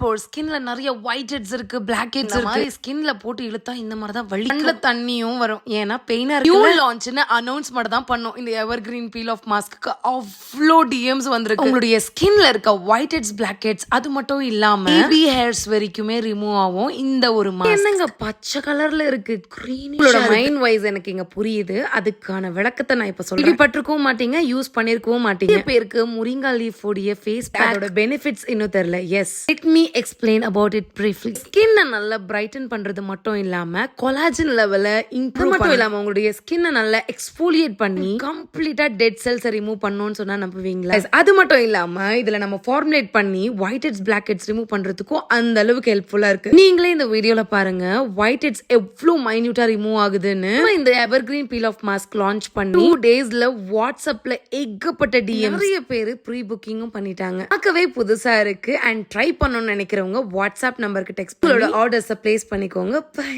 போர் ஸ்கின்ல நிறைய white heads இருக்கு, பிளாக் ஹெட்ஸ் இருக்கு. ஸ்கின்ல போட்டு இழுத்தா இந்த மாதிரி தான் வலிக்கல, தண்ணியும் வரும். ஏன்னா பெயினா இருக்கு. நியூ லான்ச்னு அனௌன்ஸ் மட்டும் தான் பண்ணோம். இந்த எவர் கிரீன் பீல் ஆஃப் மாஸ்க்கு அவ்வளோ டிஎம்ஸ் வந்திருக்கு. உங்களுடைய ஸ்கின்ல இருக்க ஒயிட் ஹெட்ஸ், பிளாக் ஹெட்ஸ் அது மட்டும் இல்லாம பேபி ஹேர்ஸ் வரைக்குமே ரிமூவ் ஆகும் இந்த ஒரு மாஸ்க். என்னங்க பச்சை கலர்ல இருக்கு, கிரீன். உங்களோட மைண்ட் வைஸ் எனக்கு இங்க புரியுது. அதுக்கான விளக்கத்தை நான் இப்ப சொல்றேன். கேள்விப்பட்டிருக்கவும் மாட்டீங்க, யூஸ் பண்ணிருக்கவும் மாட்டீங்க. பேருக்கு முரிங்கா லீஃப் உடைய ஃபேஸ் பேக்கோட பெனிஃபிட்ஸ் இன்னும் தெரியல. Yes, let me explain about it briefly. ஸ்கின்னை நல்லா பிரைட்டன் பண்றது மட்டும் இல்லாம கொலாஜன் லெவலை இம்ப்ரூவ் மட்டும் இல்லாம உங்களுடைய ஸ்கின்னை நல்லா எக்ஸ்ஃபோலியேட் பண்ணி கம்ப்ளீட்டா டெட் செல்ஸை ரிமூவ் பண்ணணும்னு சொன்னா நம்புவீங்களா? அது மட்டும் இல்லாம இதுல நம்ம ஃபார்முலேட் பண்ணி white heads, black heads remove பண்றதுக்கும் அந்த அளவுக்கு ஹெல்ப்ஃபுல்லா இருக்கு. நீங்களே இந்த வீடியோல பாருங்க ஒயிட் ஹெட்ஸ் எவ்வளவு மைன்யூட்டா ரிமூவ் ஆகுதுன்னு. இந்த எவர் green peel off mask launch பண்ணி 2 daysல வாட்ஸ்அப்ல ஏகப்பட்ட டிஎம், நிறைய பேர் ப்ரீ புக்கிங்கும் பண்ணிட்டாங்க. பார்க்கவே புதுசா இருக்கு. அண்ட் ட்ரை பண்ணணும்னு நினைக்கிறவங்க வாட்ஸ்அப் நம்பருக்கு டெக்ஸ்ட் பண்ணி ஆர்டர்ஸை பிளேஸ் பண்ணிக்கோங்க. பை.